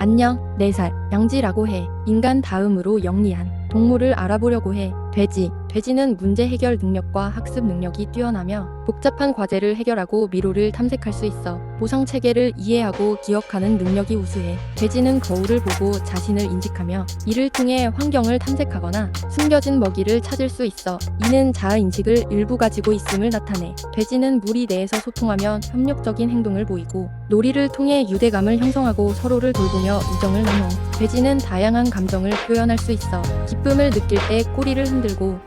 안녕, 4살, 양지라고 해. 인간 다음으로 영리한 동물을 알아보려고 해. 돼지. 돼지는 문제 해결 능력과 학습 능력이 뛰어나며 복잡한 과제를 해결하고 미로를 탐색할 수 있어. 보상 체계를 이해하고 기억하는 능력이 우수해. 돼지는 거울을 보고 자신을 인식하며 이를 통해 환경을 탐색하거나 숨겨진 먹이를 찾을 수 있어. 이는 자아 인식을 일부 가지고 있음을 나타내. 돼지는 무리 내에서 소통하며 협력적인 행동을 보이고 놀이를 통해 유대감을 형성하고 서로를 돌보며 우정을 나눠. 돼지는 다양한 감정을 표현할 수 있어. 기쁨을 느낄 때 꼬리를 흔들고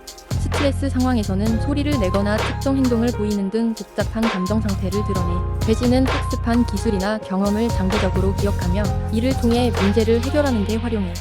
스트레스 상황에서는 소리를 내거나 특정 행동을 보이는 등 복잡한 감정 상태를 드러내. 돼지는 학습한 기술이나 경험을 장기적으로 기억하며 이를 통해 문제를 해결하는 데 활용해.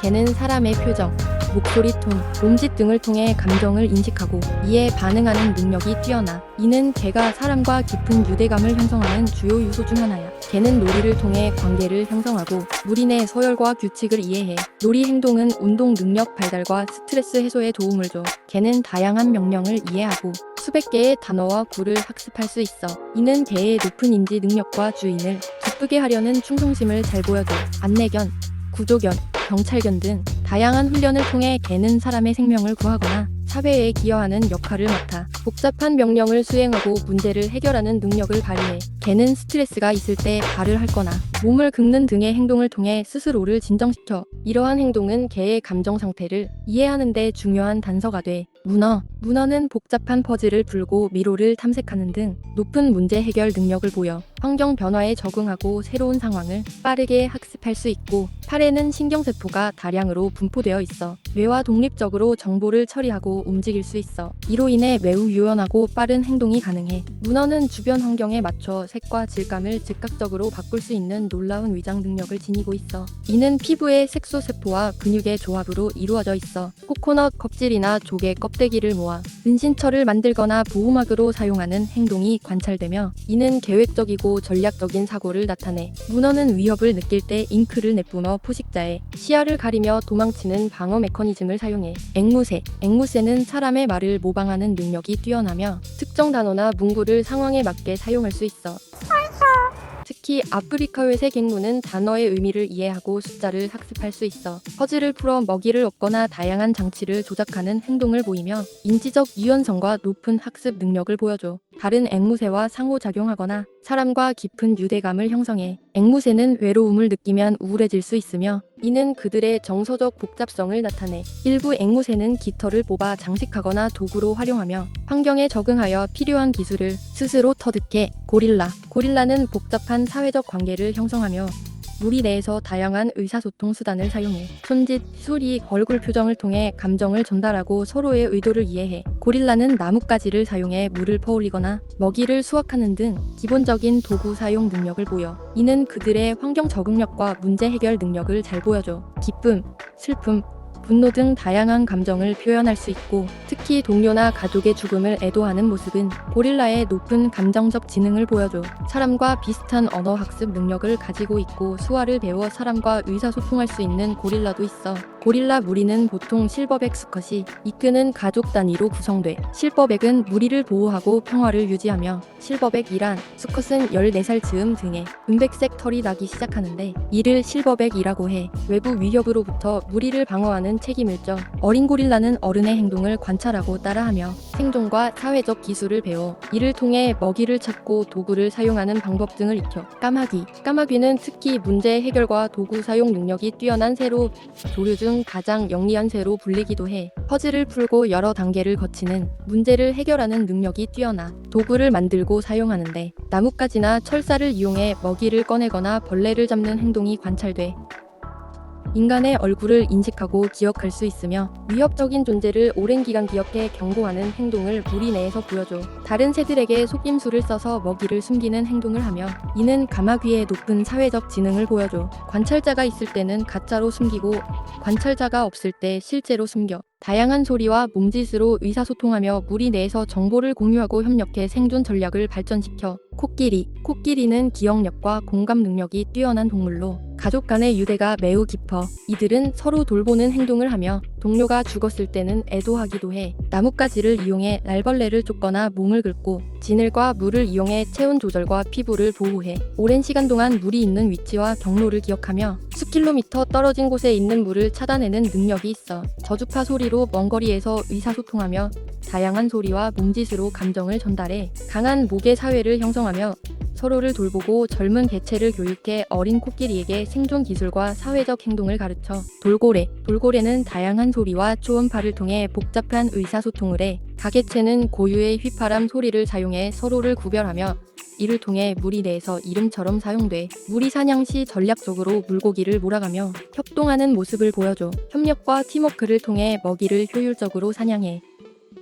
개는 사람의 표정, 목소리 톤, 몸짓 등을 통해 감정을 인식하고 이에 반응하는 능력이 뛰어나. 이는 개가 사람과 깊은 유대감을 형성하는 주요 요소 중 하나야. 개는 놀이를 통해 관계를 형성하고 무리 내 서열과 규칙을 이해해. 놀이 행동은 운동 능력 발달과 스트레스 해소에 도움을 줘. 개는 다양한 명령을 이해하고 수백 개의 단어와 구를 학습할 수 있어. 이는 개의 높은 인지 능력과 주인을 기쁘게 하려는 충성심을 잘 보여줘. 안내견, 구조견, 경찰견 등 다양한 훈련을 통해 개는 사람의 생명을 구하거나 사회에 기여하는 역할을 맡아 복잡한 명령을 수행하고 문제를 해결하는 능력을 발휘해. 개는 스트레스가 있을 때 발을 핥거나 몸을 긁는 등의 행동을 통해 스스로를 진정시켜. 이러한 행동은 개의 감정 상태를 이해하는 데 중요한 단서가 돼. 문어는 복잡한 퍼즐을 풀고 미로를 탐색하는 등 높은 문제 해결 능력을 보여. 환경 변화에 적응하고 새로운 상황을 빠르게 학습할 수 있고, 팔에는 신경세포가 다량으로 분포되어 있어 뇌와 독립적으로 정보를 처리하고 움직일 수 있어. 이로 인해 매우 유연하고 빠른 행동이 가능해. 문어는 주변 환경에 맞춰 색과 질감을 즉각적으로 바꿀 수 있는 놀라운 위장 능력을 지니고 있어. 이는 피부의 색소세포와 근육의 조합으로 이루어져 있어. 코코넛 껍질이나 조개 껍데기를 모아 은신처를 만들거나 보호막으로 사용하는 행동이 관찰되며, 이는 계획적이고 전략적인 사고를 나타내. 문어는 위협을 느낄 때 잉크를 내뿜어 포식자의 시야를 가리며 도망치는 방어 메커니즘을 사용해. 앵무새는 사람의 말을 모방하는 능력이 뛰어나며 특정 단어나 문구를 상황에 맞게 사용할 수 있어. 특히 아프리카 회색 앵무는 단어의 의미를 이해하고 숫자를 학습할 수 있어 퍼즐을 풀어 먹이를 얻거나 다양한 장치를 조작하는 행동을 보이며 인지적 유연성과 높은 학습 능력을 보여줘. 다른 앵무새와 상호작용하거나 사람과 깊은 유대감을 형성해. 앵무새는 외로움을 느끼면 우울해질 수 있으며, 이는 그들의 정서적 복잡성을 나타내. 일부 앵무새는 깃털을 뽑아 장식하거나 도구로 활용하며 환경에 적응하여 필요한 기술을 스스로 터득해. 고릴라는 복잡한 사회적 관계를 형성하며 무리 내에서 다양한 의사소통 수단을 사용해. 손짓, 소리, 얼굴 표정을 통해 감정을 전달하고 서로의 의도를 이해해. 고릴라는 나뭇가지를 사용해 물을 퍼올리거나 먹이를 수확하는 등 기본적인 도구 사용 능력을 보여. 이는 그들의 환경 적응력과 문제 해결 능력을 잘 보여줘. 기쁨, 슬픔, 분노 등 다양한 감정을 표현할 수 있고, 특히 동료나 가족의 죽음을 애도하는 모습은 고릴라의 높은 감정적 지능을 보여줘. 사람과 비슷한 언어 학습 능력을 가지고 있고 수화를 배워 사람과 의사소통할 수 있는 고릴라도 있어. 고릴라 무리는 보통 실버백 수컷이 이끄는 가족 단위로 구성돼. 실버백은 무리를 보호하고 평화를 유지하며, 실버백이란 수컷은 14살 즈음 등에 은백색 털이 나기 시작하는데 이를 실버백이라고 해. 외부 위협으로부터 무리를 방어하는 책임을 져. 어린 고릴라는 어른의 행동을 관찰하고 따라하며 생존과 사회적 기술을 배워 이를 통해 먹이를 찾고 도구를 사용하는 방법 등을 익혀. 까마귀는 특히 문제 해결과 도구 사용 능력이 뛰어난 새로 조류 중 가장 영리한 새로 불리기도 해. 퍼즐을 풀고 여러 단계를 거치는 문제를 해결하는 능력이 뛰어나 도구를 만들고 사용하는데 나뭇가지나 철사를 이용해 먹이를 꺼내거나 벌레를 잡는 행동이 관찰돼. 인간의 얼굴을 인식하고 기억할 수 있으며 위협적인 존재를 오랜 기간 기억해 경고하는 행동을 무리 내에서 보여줘. 다른 새들에게 속임수를 써서 먹이를 숨기는 행동을 하며, 이는 까마귀의 높은 사회적 지능을 보여줘. 관찰자가 있을 때는 가짜로 숨기고 관찰자가 없을 때 실제로 숨겨. 다양한 소리와 몸짓으로 의사소통하며 무리 내에서 정보를 공유하고 협력해 생존 전략을 발전시켜. 코끼리는 기억력과 공감 능력이 뛰어난 동물로 가족 간의 유대가 매우 깊어. 이들은 서로 돌보는 행동을 하며 동료가 죽었을 때는 애도하기도 해. 나뭇가지를 이용해 날벌레를 쫓거나 몸을 긁고 지늘과 물을 이용해 체온 조절과 피부를 보호해. 오랜 시간 동안 물이 있는 위치와 경로를 기억하며 수킬로미터 떨어진 곳에 있는 물을 찾아내는 능력이 있어. 저주파 소리로 먼 거리에서 의사소통하며 다양한 소리와 몸짓으로 감정을 전달해. 강한 모계 사회를 형성하며 서로를 돌보고 젊은 개체를 교육해 어린 코끼리에게 생존 기술과 사회적 행동을 가르쳐. 돌고래는 다양한 소리와 초음파를 통해 복잡한 의사소통을 해. 가개체는 고유의 휘파람 소리를 사용해 서로를 구별하며 이를 통해 무리 내에서 이름처럼 사용돼. 무리 사냥 시 전략적으로 물고기를 몰아가며 협동하는 모습을 보여줘. 협력과 팀워크를 통해 먹이를 효율적으로 사냥해.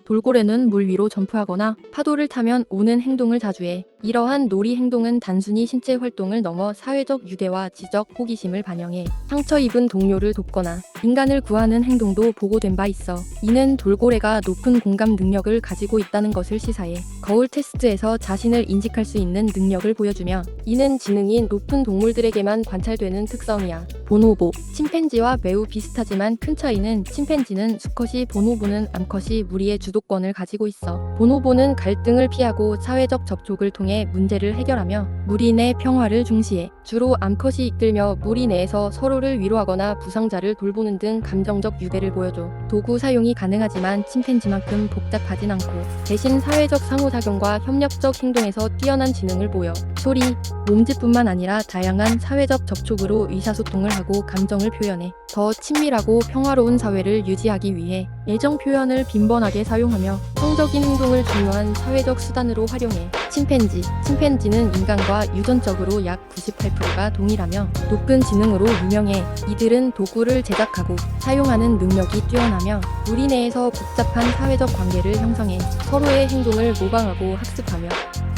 돌고래는 물 위로 점프하거나 파도를 타면 오는 행동을 자주 해. 이러한 놀이 행동은 단순히 신체 활동을 넘어 사회적 유대와 지적, 호기심을 반영해. 상처 입은 동료를 돕거나 인간을 구하는 행동도 보고된 바 있어. 이는 돌고래가 높은 공감 능력을 가지고 있다는 것을 시사해. 거울 테스트에서 자신을 인식할 수 있는 능력을 보여주며 이는 지능이 높은 동물들에게만 관찰되는 특성이야. 보노보, 침팬지와 매우 비슷하지만 큰 차이는 침팬지는 수컷이 보노보는 암컷이 무리의 주도권을 가지고 있어. 보노보는 갈등을 피하고 사회적 접촉을 통해 문제를 해결하며 무리 내 평화를 중시해. 주로 암컷이 이끌며 무리 내에서 서로를 위로하거나 부상자를 돌보는 등 감정적 유대를 보여줘. 도구 사용이 가능하지만 침팬지만큼 복잡하진 않고 대신 사회적 상호작용과 협력적 행동에서 뛰어난 지능을 보여. 소리, 몸짓뿐만 아니라 다양한 사회적 접촉으로 의사소통을 하고 감정을 표현해. 더 친밀하고 평화로운 사회를 유지하기 위해 애정 표현을 빈번하게 사용하며 성적인 행동을 중요한 사회적 수단으로 활용해. 침팬지는 인간과 유전적으로 약 98%가 동일하며 높은 지능으로 유명해. 이들은 도구를 제작하고 사용하는 능력이 뛰어나며 무리 내에서 복잡한 사회적 관계를 형성해 서로의 행동을 모방하고 학습하며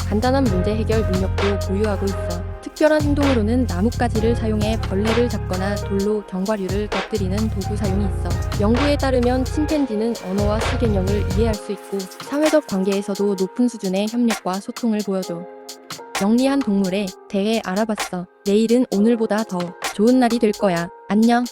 간단한 문제 해결 능력도 보유하고 있어. 특별한 행동으로는 나뭇가지를 사용해 벌레를 잡거나 돌로 견과류를 곁들이는 도구 사용이 있어. 연구에 따르면 침팬지는 언어와 시개념을 이해할 수 있고 사회적 관계에서도 높은 수준의 협력과 소통을 보여줘. 영리한 동물에 대해 알아봤어. 내일은 오늘보다 더 좋은 날이 될 거야. 안녕.